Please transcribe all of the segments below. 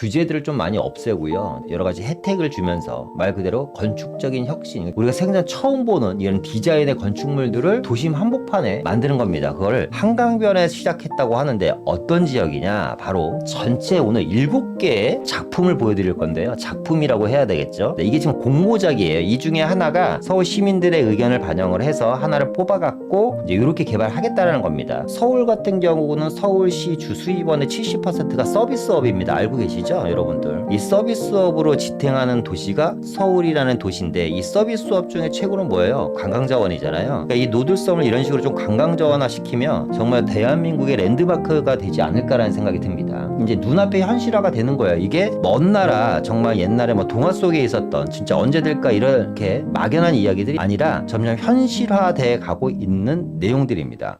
규제들을 좀 많이 없애고요. 여러 가지 혜택을 주면서 말 그대로 건축적인 혁신, 우리가 생전 처음 보는 이런 디자인의 건축물들을 도심 한복판에 만드는 겁니다. 그걸 한강변에 시작했다고 하는데 어떤 지역이냐? 바로 전체 오늘 7개의 작품을 보여드릴 건데요. 작품이라고 해야 되겠죠. 이게 지금 공모작이에요. 이 중에 하나가 서울 시민들의 의견을 반영을 해서 하나를 뽑아갖고 이제 이렇게 개발하겠다라는 겁니다. 서울 같은 경우는 서울시 주수입원의 70%가 서비스업입니다. 알고 계시죠? 여러분들. 이 서비스업으로 지탱하는 도시가 서울이라는 도시인데 이 서비스업 중에 최고는 뭐예요? 관광자원이잖아요. 그러니까 이 노들섬을 이런 식으로 좀 관광자원화 시키면 정말 대한민국의 랜드마크가 되지 않을까라는 생각이 듭니다. 이제 눈앞에 현실화가 되는 거예요. 이게 먼 나라 정말 옛날에 뭐 동화 속에 있었던 진짜 언제 될까 이렇게 막연한 이야기들이 아니라 점점 현실화돼 가고 있는 내용들입니다.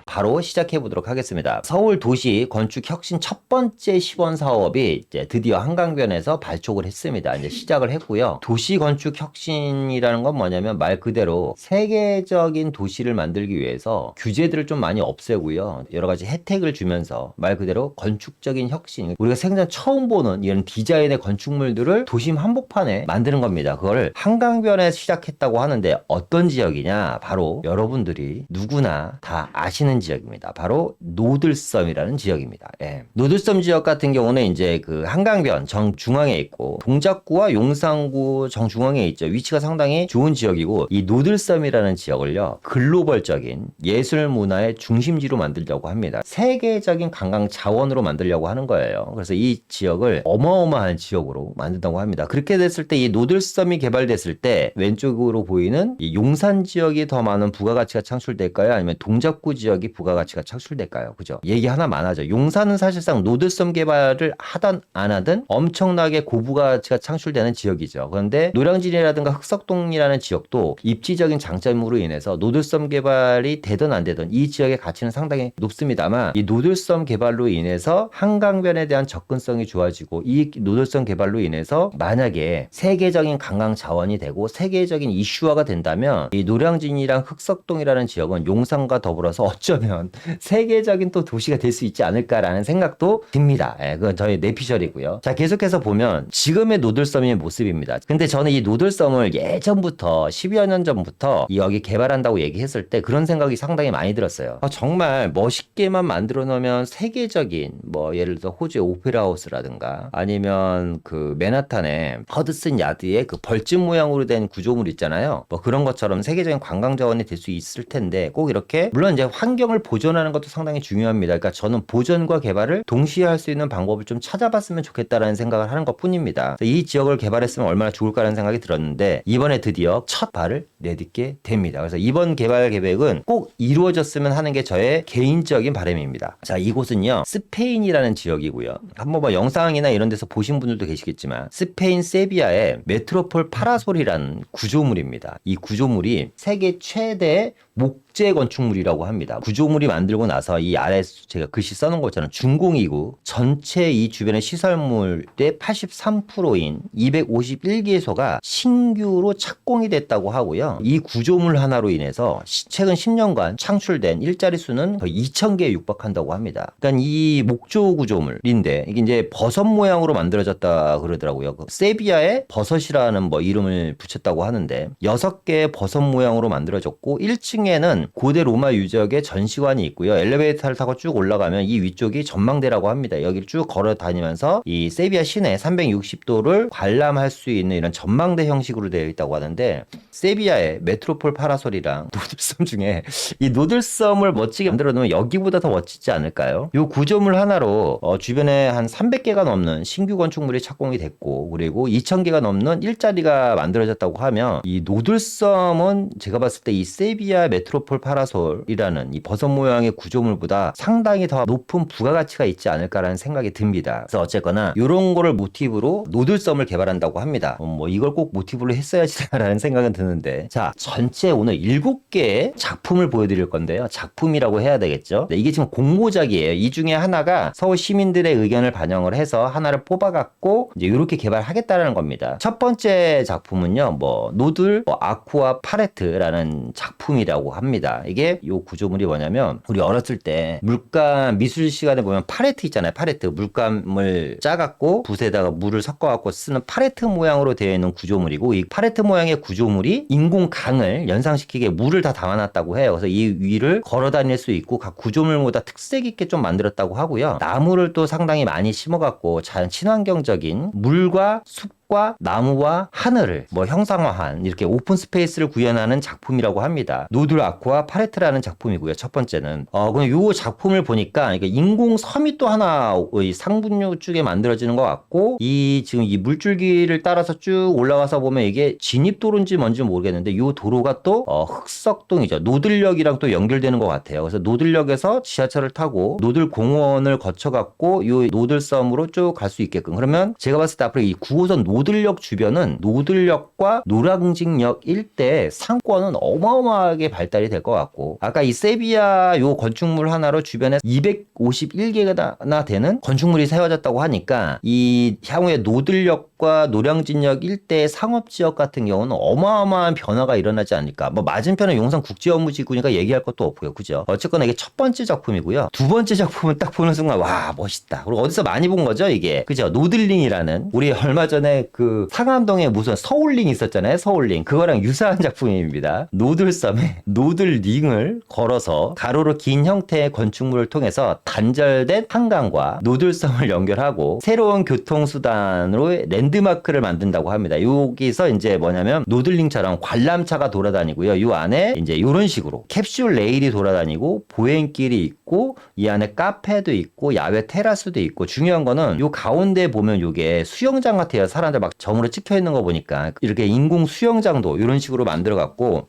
바로 시작해 보도록 하겠습니다. 서울 도시 건축 혁신 첫 번째 시범 사업이 이제 드디어 한강변에서 발족을 했습니다. 이제 시작을 했고요. 도시 건축 혁신이라는 건 뭐냐면 말 그대로 세계적인 도시를 만들기 위해서 규제들을 좀 많이 없애고요. 여러 가지 혜택을 주면서 말 그대로 건축적인 혁신, 우리가 생전 처음 보는 이런 디자인의 건축물들을 도심 한복판에 만드는 겁니다. 그걸 한강변에 시작했다고 하는데 어떤 지역이냐? 바로 여러분들이 누구나 다 아시는 지역입니다. 바로 노들섬이라는 지역입니다. 예. 노들섬 지역 같은 경우는 이제 그 한강변 정중앙에 있고 동작구와 용산구 정중앙에 있죠. 위치가 상당히 좋은 지역이고 이 노들섬이라는 지역을요. 글로벌적인 예술 문화의 중심지로 만들려고 합니다. 세계적인 관광 자원으로 만들려고 하는 거예요. 그래서 이 지역을 어마어마한 지역으로 만든다고 합니다. 그렇게 됐을 때 이 노들섬이 개발됐을 때 왼쪽으로 보이는 이 용산 지역이 더 많은 부가가치가 창출될까요? 아니면 동작구 지역이 부가가치가 창출될까요? 그죠? 얘기 하나만 하죠. 용산은 사실상 노들섬 개발을 하든 안 하든 엄청나게 고부가치가 창출되는 지역이죠. 그런데 노량진이라든가 흑석동이라는 지역도 입지적인 장점으로 인해서 노들섬 개발이 되든 안 되든 이 지역의 가치는 상당히 높습니다만 이 노들섬 개발로 인해서 한강변에 대한 접근성이 좋아지고 이 노들섬 개발로 인해서 만약에 세계적인 관광 자원이 되고 세계적인 이슈화가 된다면 이 노량진이랑 흑석동이라는 지역은 용산과 더불어서 어쩌면 세계적인 또 도시가 될 수 있지 않을까라는 생각도 듭니다. 예, 그건 저의 내피셜이고요. 자, 계속해서 보면 지금의 노들섬의 모습입니다. 근데 저는 이 노들섬을 예전부터 10여 년 전부터 여기 개발한다고 얘기했을 때 그런 생각이 상당히 많이 들었어요. 정말 멋있게만 만들어 놓으면 세계적인 뭐 예를 들어 호주의 오페라 하우스라든가 아니면 그 맨하탄의 허드슨 야드의 그 벌집 모양으로 된 구조물 있잖아요. 뭐 그런 것처럼 세계적인 관광 자원이 될 수 있을 텐데 꼭 이렇게 물론 이제 환경을 보존하는 것도 상당히 중요합니다. 그러니까 저는 보존과 개발을 동시에 할 수 있는 방법을 좀 찾아봤으면 좋겠다라는 생각을 하는 것 뿐입니다. 이 지역을 개발했으면 얼마나 좋을까라는 생각이 들었는데 이번에 드디어 첫 발을 내딛게 됩니다. 그래서 이번 개발 계획은 꼭 이루어졌으면 하는 게 저의 개인적인 바람입니다. 자, 이곳은요 스페인이라는 지역이고요. 한번 뭐 영상이나 이런 데서 보신 분들도 계시겠지만 스페인 세비야의 메트로폴 파라솔이라는 구조물입니다. 이 구조물이 세계 최대 목재 건축물이라고 합니다. 구조물이 만들고 나서 이 아래 제가 글씨 써놓은 것처럼 준공이고 전체 이 주변의 시설물의 83%인 251개소가 신규로 착공이 됐다고 하고요. 이 구조물 하나로 인해서 최근 10년간 창출된 일자리 수는 거의 2,000개에 육박한다고 합니다. 그러니까 이 목조 구조물인데 이게 이제 버섯 모양으로 만들어졌다 그러더라고요. 그 세비야의 버섯이라는 뭐 이름을 붙였다고 하는데 6개의 버섯 모양으로 만들어졌고 1층에는 고대 로마 유적의 전시관이 있고요. 엘리베이터를 타고 쭉 올라가면 이 위쪽이 전망대라고 합니다. 여기를 쭉 걸어 다니면서 이 세비야 시내 360도를 관람할 수 있는 이런 전망대 형식으로 되어 있다고 하는데 세비야의 메트로폴 파라솔이랑 노들섬 중에 이 노들섬을 멋지게 만들어 놓으면 여기보다 더 멋지지 않을까요? 이 구조물 하나로 주변에 한 300개가 넘는 신규 건축물이 착공이 됐고 그리고 2,000개가 넘는 일자리가 만들어졌다고 하면 이 노들섬은 제가 봤을 때 이 세비야 메트로폴 메트로폴 파라솔이라는 이 버섯 모양의 구조물보다 상당히 더 높은 부가가치가 있지 않을까라는 생각이 듭니다. 그래서 어쨌거나 이런 거를 모티브로 노들섬을 개발한다고 합니다. 뭐 이걸 꼭 모티브로 했어야지라는 생각은 드는데, 자, 전체 오늘 7개의 작품을 보여드릴 건데요. 작품이라고 해야 되겠죠. 네, 이게 지금 공모작이에요. 이 중에 하나가 서울 시민들의 의견을 반영을 해서 하나를 뽑아갖고 이제 이렇게 개발하겠다라는 겁니다. 첫 번째 작품은요, 뭐 노들 아쿠아 팔레트라는 작품이라고 합니다. 이게 요 구조물이 뭐냐면, 우리 어렸을 때 물감 미술 시간에 보면 팔레트 있잖아요. 팔레트, 물감을 짜갖고 붓에다가 물을 섞어갖고 쓰는 팔레트 모양으로 되어 있는 구조물이고, 이 팔레트 모양의 구조물이 인공 강을 연상시키게 물을 다 담아놨다고 해요. 그래서 이 위를 걸어 다닐 수 있고 각 구조물마다 특색 있게 좀 만들었다고 하고요. 나무를 또 상당히 많이 심어갖고 자연 친환경적인 물과 숲과 나무와 하늘을 뭐 형상화한 이렇게 오픈 스페이스를 구현하는 작품이라고 합니다. 노들 아쿠아 팔레트라는 작품이고요. 첫 번째는 그럼 요 작품을 보니까 인공 섬이 또 하나 이 상분류 쪽에 만들어지는 것 같고, 이 지금 이 물줄기를 따라서 쭉 올라가서 보면 이게 진입도로인지 뭔지 모르겠는데 요 도로가 또 흑석동이죠. 노들역이랑 또 연결되는 것 같아요. 그래서 노들역에서 지하철을 타고 노들공원을 거쳐갖고 요 노들섬으로 쭉 갈 수 있게끔, 그러면 제가 봤을 때 앞으로 이 9호선 노들역 주변은 노들역과 노량진역 일대 상권은 어마어마하게 발달이 될 것 같고, 아까 이 세비야 요 건축물 하나로 주변에 251개나 되는 건축물이 세워졌다고 하니까 이 향후에 노들역과 노량진역 일대의 상업지역 같은 경우는 어마어마한 변화가 일어나지 않을까. 뭐 맞은편은 용산국제업무지구니까 얘기할 것도 없고요. 그죠? 어쨌거나 이게 첫 번째 작품이고요. 두 번째 작품은 딱 보는 순간 와, 멋있다. 그리고 어디서 많이 본 거죠 이게. 그죠? 노들링이라는, 우리 얼마 전에 그 상암동에 무슨 서울링 있었잖아요. 서울링. 그거랑 유사한 작품입니다. 노들섬에 노들링을 걸어서 가로로 긴 형태의 건축물을 통해서 단절된 한강과 노들섬을 연결하고 새로운 교통수단으로 랜드마크를 만든다고 합니다. 여기서 이제 뭐냐면 노들링처럼 관람차가 돌아다니고요. 이 안에 이제 이런 식으로 캡슐 레일이 돌아다니고 보행길이 있고 이 안에 카페도 있고 야외 테라스도 있고, 중요한 거는 요 가운데 보면 요게 수영장 같아요. 사람들 막 점으로 찍혀 있는 거 보니까 이렇게 인공 수영장도 이런 식으로 만들어 갖고,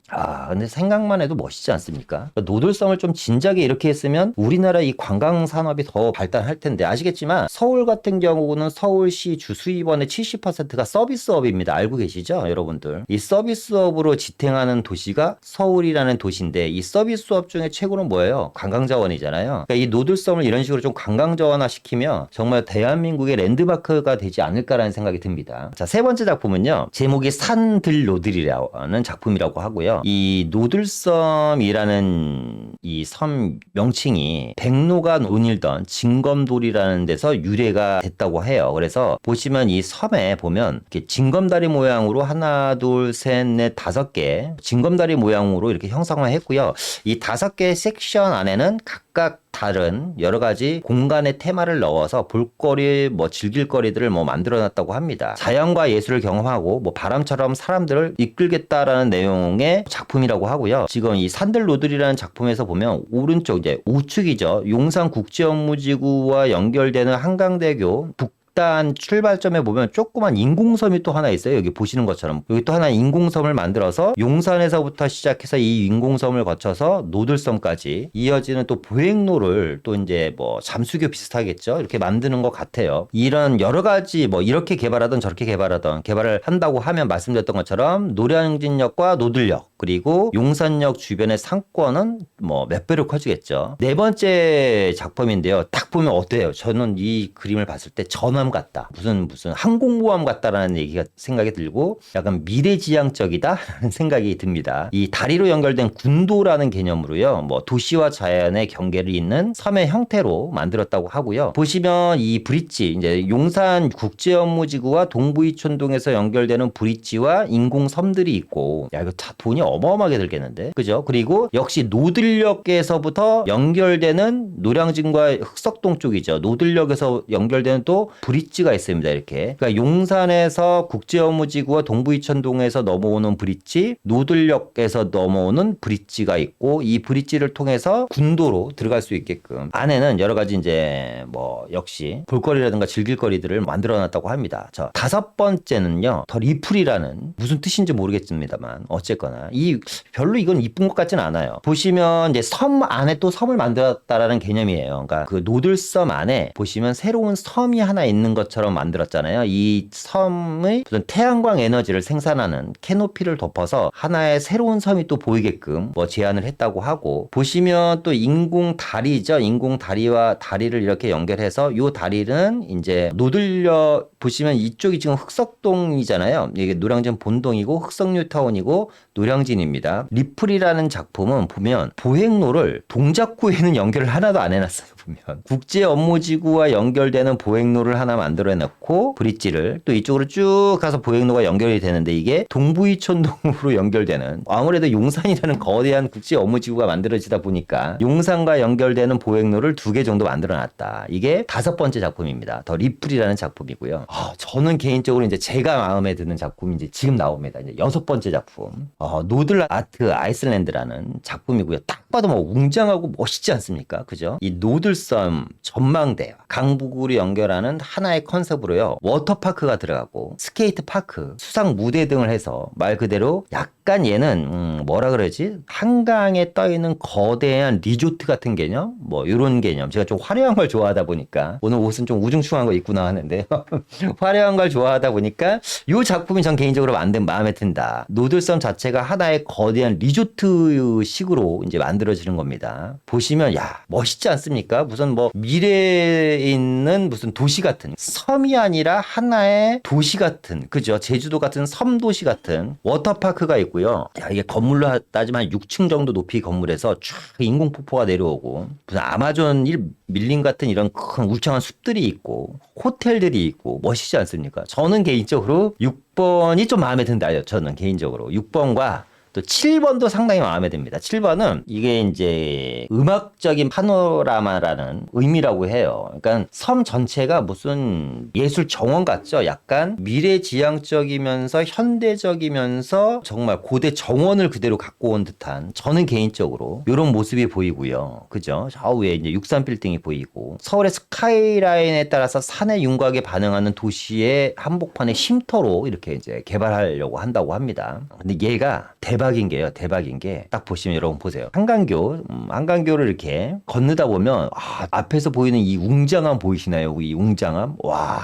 근데 생각만 해도 멋있지 않습니까? 노들섬을 좀 진작에 이렇게 했으면 우리나라 이 관광 산업이 더 발달할 텐데. 아시겠지만 서울 같은 경우는 서울시 주수입원의 70%가 서비스업입니다. 알고 계시죠, 여러분들? 이 서비스업으로 지탱하는 도시가 서울이라는 도시인데, 이 서비스업 중에 최고는 뭐예요? 관광자원이잖아요. 그러니까 이 노들섬을 이런 식으로 좀 관광자원화 시키면 정말 대한민국의 랜드마크가 되지 않을까라는 생각이 듭니다. 자, 세 번째 작품은요, 제목이 산들노들이라는 작품이라고 하고요. 이 노들섬이라는 이 섬 명칭이 백로가 논일던 징검돌이라는 데서 유래가 됐다고 해요. 그래서 보시면 이 섬에 보면 이렇게 징검다리 모양으로 하나, 둘, 셋, 넷, 5개 징검다리 모양으로 이렇게 형상화했고요. 이 5개의 섹션 안에는 각각 다른 여러 가지 공간의 테마를 넣어서 볼거리, 뭐 즐길거리들을 뭐 만들어놨다고 합니다. 자연과 예술을 경험하고 뭐 바람처럼 사람들을 이끌겠다라는 내용의 작품이라고 하고요. 지금 이 산들노들이라는 작품에서 보면 오른쪽 이제 우측이죠. 용산국제업무지구와 연결되는 한강대교 북단 출발점에 보면 조그만 인공섬이 또 하나 있어요. 여기 보시는 것처럼 여기 또 하나 인공섬을 만들어서 용산에서부터 시작해서 이 인공섬을 거쳐서 노들섬까지 이어지는 또 보행로를 또 이제 뭐 잠수교 비슷하겠죠. 이렇게 만드는 것 같아요. 이런 여러 가지 뭐 이렇게 개발하던 저렇게 개발하던 개발을 한다고 하면 말씀드렸던 것처럼 노량진역과 노들역 그리고 용산역 주변의 상권은 뭐 몇 배로 커지겠죠. 네 번째 작품인데요. 딱 보면 어때요? 저는 이 그림을 봤을 때 전화 같다. 무슨 항공모함 같다라는 얘기가 생각이 들고 약간 미래지향적이다라는 생각이 듭니다. 이 다리로 연결된 군도라는 개념으로요. 뭐 도시와 자연의 경계를 잇는 섬의 형태로 만들었다고 하고요. 보시면 이 브릿지 이제 용산 국제업무지구와 동부이촌동에서 연결되는 브릿지와 인공섬들이 있고, 야 이거 다 돈이 어마어마하게 들겠는데, 그죠? 그리고 역시 노들역에서부터 연결되는 노량진과 흑석동 쪽이죠. 노들역에서 연결되는 또 브릿지가 있습니다. 이렇게. 그러니까 용산에서 국제업무지구와 동부이천동에서 넘어오는 브릿지, 노들역에서 넘어오는 브릿지가 있고 이 브릿지를 통해서 군도로 들어갈 수 있게끔 안에는 여러 가지 이제 뭐 역시 볼거리라든가 즐길 거리들을 만들어 놨다고 합니다. 자, 다섯 번째는요. 더 리플이라는 무슨 뜻인지 모르겠습니다만 어쨌거나 이 별로 이건 이쁜 것 같진 않아요. 보시면 이제 섬 안에 또 섬을 만들었다라는 개념이에요. 그러니까 그 노들섬 안에 보시면 새로운 섬이 하나 있는 것처럼 만들었잖아요. 이 섬의 무슨 태양광 에너지를 생산하는 캐노피를 덮어서 하나의 새로운 섬이 또 보이게끔 뭐 제안을 했다고 하고 보시면 또 인공 다리죠. 인공 다리와 다리를 이렇게 연결해서 요 다리는 이제 노들역 보시면 이쪽이 지금 흑석동이잖아요. 이게 노량진 본동이고 흑석뉴타운이고 노량진입니다. 리플이라는 작품은 보면 보행로를 동작구에는 연결을 하나도 안 해놨어요. 보면 국제업무지구와 연결되는 보행로를 하나 만들어놓고 브릿지를 또 이쪽으로 쭉 가서 보행로가 연결이 되는데 이게 동부이촌동으로 연결되는 아무래도 용산이라는 거대한 국제업무지구가 만들어지다 보니까 용산과 연결되는 보행로를 2개 정도 만들어놨다. 이게 5번째 작품입니다. 더 리플이라는 작품이고요. 저는 개인적으로 이제 제가 마음에 드는 작품이 이제 지금 나옵니다. 이제 6번째 작품. 노들 아트 아이슬란드라는 작품이고요. 딱 봐도 뭐 웅장하고 멋있지 않습니까? 그죠? 이 노들섬 전망대 강북으로 연결하는 하나의 컨셉으로요. 워터파크가 들어가고 스케이트 파크, 수상 무대 등을 해서 말 그대로 약간 얘는 뭐라 그러지? 한강에 떠 있는 거대한 리조트 같은 개념? 뭐 이런 개념. 제가 좀 화려한 걸 좋아하다 보니까 오늘 옷은 좀 우중충한 거 입고 나왔는데요. 화려한 걸 좋아하다 보니까 이 작품이 전 개인적으로 만든 마음에 든다. 노들섬 자체가 하나의 거대한 리조트식으로 이제 만들어지는 겁니다. 보시면 야 멋있지 않습니까? 무슨 뭐 미래에 있는 무슨 도시 같은 섬이 아니라 하나의 도시 같은 그죠? 제주도 같은 섬도시 같은 워터파크가 있고요. 야 이게 건물로 따지면 한 6층 정도 높이 건물에서 쫙 인공폭포가 내려오고 무슨 아마존 밀림 같은 이런 큰 울창한 숲들이 있고 호텔들이 있고 멋있지 않습니까? 저는 개인적으로 6번이 좀 마음에 든다요. 저는 개인적으로 6번과 또 7번도 상당히 마음에 듭니다. 7번은 이게 이제 음악적인 파노라마라는 의미라고 해요. 그러니까 섬 전체가 무슨 예술 정원 같죠? 약간 미래지향적이면서 현대적이면서 정말 고대 정원을 그대로 갖고 온 듯한 저는 개인적으로 이런 모습이 보이고요. 그죠? 좌우에 이제 63 빌딩이 보이고 서울의 스카이라인에 따라서 산의 윤곽에 반응하는 도시의 한복판의 쉼터로 이렇게 이제 개발하려고 한다고 합니다. 근데 얘가 대박인 게 딱 보시면 여러분 보세요. 한강교를 이렇게 건너다 보면 앞에서 보이는 이 웅장함 보이시나요? 이 웅장함? 와.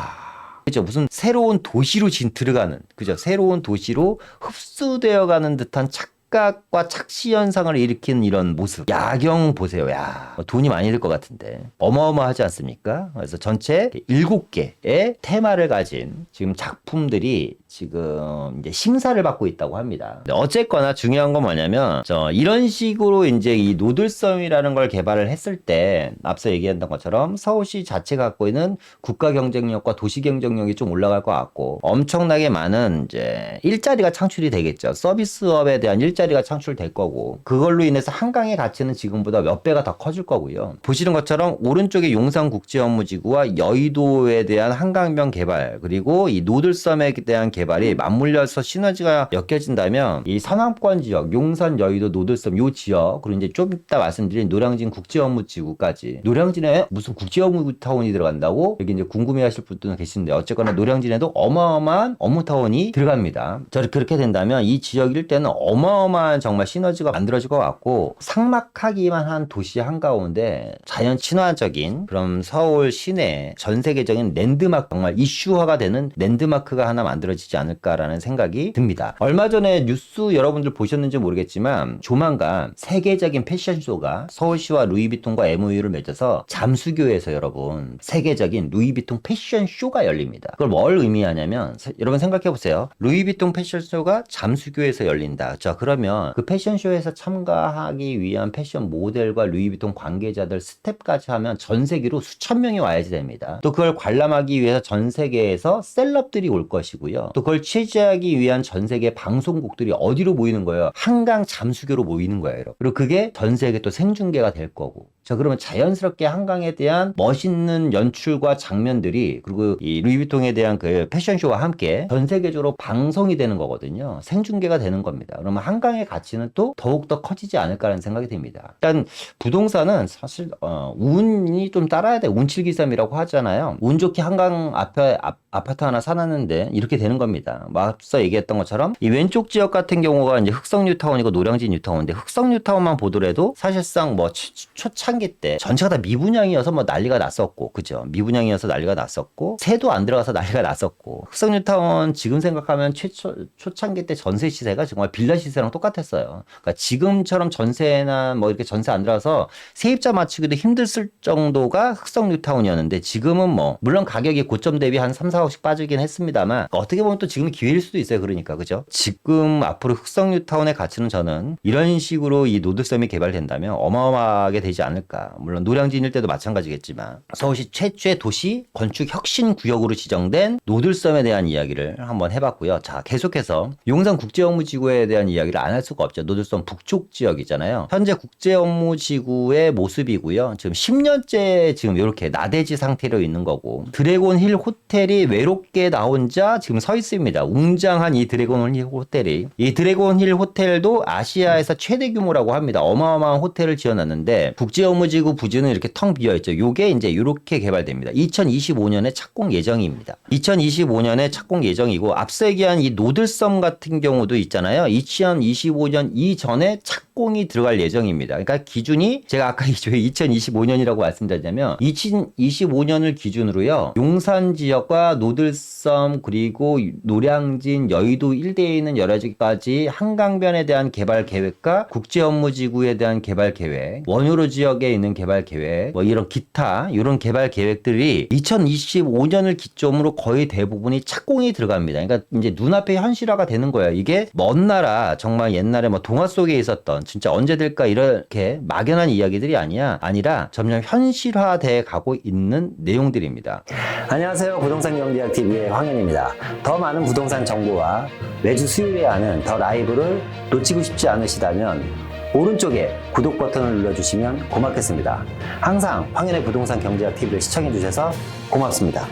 그죠? 무슨 새로운 도시로 들어가는 그죠? 새로운 도시로 흡수되어 가는 듯한 착각과 착시 현상을 일으키는 이런 모습. 야경 보세요. 야, 돈이 많이 들 것 같은데. 어마어마하지 않습니까? 그래서 전체 7개의 테마를 가진 지금 작품들이 지금 이제 심사를 받고 있다고 합니다. 어쨌거나 중요한 건 뭐냐면 이런 식으로 이제 이 노들섬이라는 걸 개발을 했을 때 앞서 얘기했던 것처럼 서울시 자체가 갖고 있는 국가 경쟁력과 도시 경쟁력이 좀 올라갈 것 같고 엄청나게 많은 이제 일자리가 창출이 되겠죠. 서비스업에 대한 일자리가 창출될 거고 그걸로 인해서 한강의 가치는 지금보다 몇 배가 더 커질 거고요. 보시는 것처럼 오른쪽에 용산국제업무지구와 여의도에 대한 한강변 개발 그리고 이 노들섬에 대한 개발이 맞물려서 시너지가 엮여진다면 이 서남권 지역, 용산, 여의도, 노들섬 요 지역 그리고 이제 좀 이따 말씀드린 노량진 국제업무지구까지 노량진에 무슨 국제업무타운이 들어간다고 여기 이제 궁금해하실 분들은 계신데 어쨌거나 노량진에도 어마어마한 업무타운이 들어갑니다. 그렇게 된다면 이 지역 일대는 어마어마한 정말 시너지가 만들어질 것 같고 삭막하기만 한 도시 한가운데 자연 친화적인 그런 서울 시내 전 세계적인 랜드마크 정말 이슈화가 되는 랜드마크가 하나 만들어지지 않을까라는 생각이 듭니다. 얼마 전에 뉴스 여러분들 보셨는지 모르겠지만 조만간 세계적인 패션쇼가 서울시와 루이비통과 MOU를 맺어서 잠수교에서 여러분 세계적인 루이비통 패션쇼가 열립니다. 그걸 뭘 의미하냐면 여러분 생각해보세요. 루이비통 패션쇼가 잠수교에서 열린다. 자 그러면 그 패션쇼에서 참가하기 위한 패션 모델과 루이비통 관계자들 스텝까지 하면 전 세계로 수천 명이 와야지 됩니다. 또 그걸 관람하기 위해서 전 세계에서 셀럽들이 올 것이고요. 또 그걸 취재하기 위한 전 세계 방송국들이 어디로 모이는 거예요? 한강 잠수교로 모이는 거예요, 여러분. 그리고 그게 전 세계 또 생중계가 될 거고. 자, 그러면 자연스럽게 한강에 대한 멋있는 연출과 장면들이 그리고 이 루이비통에 대한 그 패션쇼와 함께 전 세계적으로 방송이 되는 거거든요. 생중계가 되는 겁니다. 그러면 한강의 가치는 또 더욱더 커지지 않을까라는 생각이 듭니다. 일단 부동산은 사실 운이 좀 따라야 돼. 운칠기삼이라고 하잖아요. 운 좋게 한강 앞에 아파트 하나 사놨는데 이렇게 되는 겁니다. 앞서 얘기했던 것처럼 이 왼쪽 지역 같은 경우가 이제 흑성뉴타운이고 노량진 뉴타운인데 흑성뉴타운만 보더라도 사실상 뭐 초창기 때 전체가 다 미분양이어서 뭐 난리가 났었고, 그죠? 미분양이어서 난리가 났었고, 새도 안 들어가서 난리가 났었고, 흑성뉴타운 지금 생각하면 초창기 때 전세 시세가 정말 빌라 시세랑 똑같았어요. 그러니까 지금처럼 전세나 뭐 이렇게 전세 안 들어가서 세입자 맞추기도 힘들을 정도가 흑성뉴타운이었는데 지금은 뭐 물론 가격이 고점 대비 한 3, 4억씩 빠지긴 했습니다만 어떻게 보면 또 지금은 기회일 수도 있어요. 그러니까 그죠? 지금 앞으로 흑성뉴타운의 가치는 저는 이런 식으로 이 노드섬이 개발된다면 어마어마하게 되지 않을까. 물론 노량진 일대도 마찬가지겠지만 서울시 최초의 도시 건축 혁신 구역으로 지정된 노들섬에 대한 이야기를 한번 해봤고요. 자, 계속해서 용산 국제업무지구에 대한 이야기를 안 할 수가 없죠. 노들섬 북쪽 지역이잖아요. 현재 국제업무지구의 모습이고요. 지금 10년째 지금 이렇게 나대지 상태로 있는 거고 드래곤힐 호텔이 외롭게 나 혼자 지금 서 있습니다. 웅장한 이 드래곤힐 호텔이 이 드래곤힐 호텔도 아시아에서 최대 규모라고 합니다. 어마어마한 호텔을 지어놨는데 국제업무지구 부지는 이렇게 텅 비어있죠. 요게 이제 이렇게 개발됩니다. 2025년에 착공 예정입니다. 2025년에 착공 예정이고 앞서 얘기한 이 노들섬 같은 경우도 있잖아요. 2025년 이전에 착공이 들어갈 예정입니다. 그러니까 기준이 제가 아까 2025년이라고 말씀드렸냐면 2025년을 기준으로요. 용산 지역과 노들섬 그리고 노량진 여의도 일대에 있는 여러 가지 한강변에 대한 개발 계획과 국제업무지구에 대한 개발 계획, 원효로 지역에 있는 개발 계획, 뭐 이런 기타 이런 개발 계획들이 2025년을 기점으로 거의 대부분이 착공이 들어갑니다. 그러니까 이제 눈앞에 현실화가 되는 거예요. 이게 먼 나라 정말 옛날에 뭐 동화 속에 있었던 진짜 언제 될까 이렇게 막연한 이야기들이 아니라 점점 현실화돼 가고 있는 내용들입니다. 안녕하세요. 부동산 경제학 TV의 황현입니다. 더 많은 부동산 정보와 매주 수요일에 하는 더 라이브를 놓치고 싶지 않으시다면 오른쪽에 구독 버튼을 눌러주시면 고맙겠습니다. 항상 황현의 부동산 경제학 TV를 시청해 주셔서 고맙습니다.